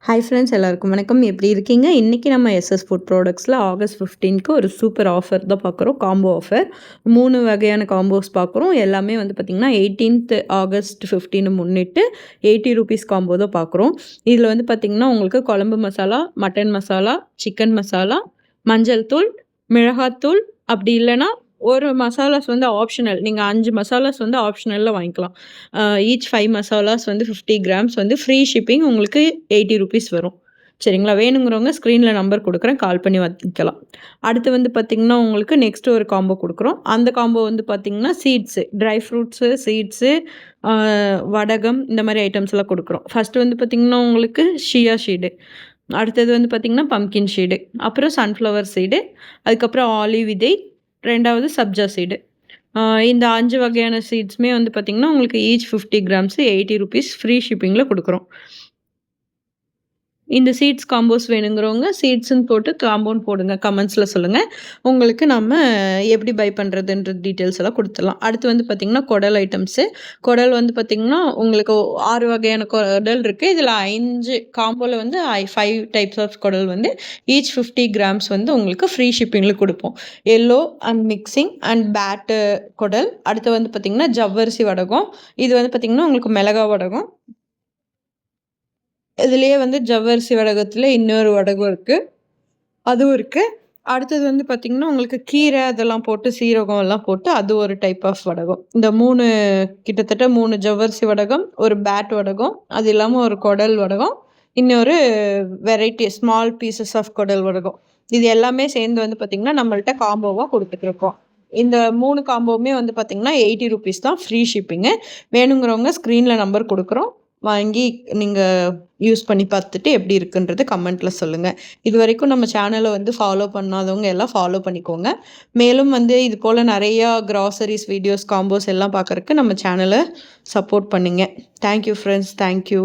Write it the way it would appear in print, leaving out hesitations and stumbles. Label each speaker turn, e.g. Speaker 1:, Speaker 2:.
Speaker 1: Hi friends எல்லாருக்கும் வணக்கம். எப்படி இருக்கீங்க? இன்றைக்கி நம்ம எஸ்எஸ் ஃபுட் ப்ராடக்ட்ஸில் ஆகஸ்ட் 15க்கு ஒரு சூப்பர் ஆஃபர் தான் பார்க்குறோம். காம்போ ஆஃபர் 3 வகையான காம்போஸ் பார்க்குறோம். எல்லாமே வந்து பார்த்திங்கன்னா 18th ஆகஸ்ட் 15 முன்னிட்டு ₹80 காம்போ தான் பார்க்குறோம். இதில் வந்து பார்த்திங்கன்னா உங்களுக்கு குழம்பு மசாலா, மட்டன் மசாலா, சிக்கன் மசாலா, மஞ்சள் தூள், மிளகாத்தூள், அப்படி இல்லைன்னா ஒரு மசாலாஸ் வந்து ஆப்ஷனல். நீங்கள் 5 மசாலாஸ் வந்து ஆப்ஷனலில் வாங்கிக்கலாம். ஈச் 5 மசாலாஸ் வந்து 50 கிராம்ஸ் வந்து ஃப்ரீ ஷிப்பிங் உங்களுக்கு ₹80 வரும். சரிங்களா? வேணுங்கிறவங்க ஸ்க்ரீனில் நம்பர் கொடுக்குறேன், கால் பண்ணி வாங்கிக்கலாம். அடுத்து வந்து பார்த்திங்கன்னா உங்களுக்கு நெக்ஸ்ட்டு ஒரு காம்போ கொடுக்குறோம். அந்த காம்போ வந்து பார்த்திங்கன்னா சீட்ஸு, ட்ரை ஃப்ரூட்ஸு, சீட்ஸு, வடகம் இந்த மாதிரி ஐட்டம்ஸ்லாம் கொடுக்குறோம். ஃபஸ்ட்டு வந்து பார்த்திங்கன்னா உங்களுக்கு ஷியா சீடு, அடுத்தது வந்து பார்த்திங்கன்னா பம்கின் சீடு, அப்புறம் சன்ஃப்ளவர் சீடு, அதுக்கப்புறம் ஆலிவ் விதை, 2வது சப்ஜா சீடு. இந்த 5 வகையான சீட்ஸுமே வந்து பார்த்திங்கன்னா உங்களுக்கு ஈச் 50 கிராம்ஸு ₹80 ஃப்ரீ ஷிப்பிங்கில் கொடுக்குறோம். இந்த சீட்ஸ் காம்போஸ் வேணுங்கிறவங்க சீட்ஸ்ன்னு போட்டு காம்போன்னு போடுங்க, கமெண்ட்ஸில் சொல்லுங்கள். உங்களுக்கு நம்ம எப்படி பை பண்ணுறதுன்ற டீட்டெயில்ஸ் எல்லாம் கொடுத்துடலாம். அடுத்து வந்து பார்த்திங்கன்னா குடல் ஐட்டம்ஸு. குடல் வந்து பார்த்திங்கன்னா உங்களுக்கு 6 வகையான குடல் இருக்குது. இதில் 5 காம்போவில் வந்து 5 டைப்ஸ் ஆஃப் குடல் வந்து ஈச் 50 கிராம்ஸ் வந்து உங்களுக்கு ஃப்ரீ ஷிப்பிங்கில் கொடுப்போம். Yellow and mixing and bat குடல். அடுத்து வந்து பார்த்திங்கன்னா ஜவ்வரிசி வடகம். இது வந்து பார்த்திங்கன்னா உங்களுக்கு மிளகா வடகம். இதுலேயே வந்து ஜவ்வரிசி வடகத்தில் இன்னொரு வடகம் இருக்குது, அதுவும் இருக்குது. அடுத்தது வந்து பார்த்திங்கன்னா உங்களுக்கு கீரை அதெல்லாம் போட்டு சீரகம் எல்லாம் போட்டு அது ஒரு டைப் ஆஃப் வடகம். இந்த 3 கிட்டத்தட்ட 3 ஜவ்வரிசி வடகம், ஒரு பேட் வடகம், அது இல்லாமல் ஒரு குடல் வடகம், இன்னொரு வெரைட்டி ஸ்மால் பீசஸ் ஆஃப் குடல் வடகம். இது எல்லாமே சேர்ந்து வந்து பார்த்திங்கன்னா நம்மள்ட்ட காம்போவாக கொடுத்துட்ருக்கோம். இந்த 3 காம்போவுமே வந்து பார்த்திங்கன்னா ₹80 தான் ஃப்ரீ ஷிப்பிங்கு. வேணுங்கிறவங்க ஸ்க்ரீனில் நம்பர் கொடுக்குறோம், வாங்கி நீங்கள் யூஸ் பண்ணி பார்த்துட்டு எப்படி இருக்குன்றது கமெண்ட்டில் சொல்லுங்கள். இது வரைக்கும் நம்ம சேனலை வந்து ஃபாலோ பண்ணாதவங்க எல்லாம் ஃபாலோ பண்ணிக்கோங்க. மேலும் வந்து இது போல் நிறையா க்ராசரிஸ் வீடியோஸ் காம்போஸ் எல்லாம் பார்க்குறக்கு நம்ம சேனலை சப்போர்ட் பண்ணுங்க. Thank you friends, thank you.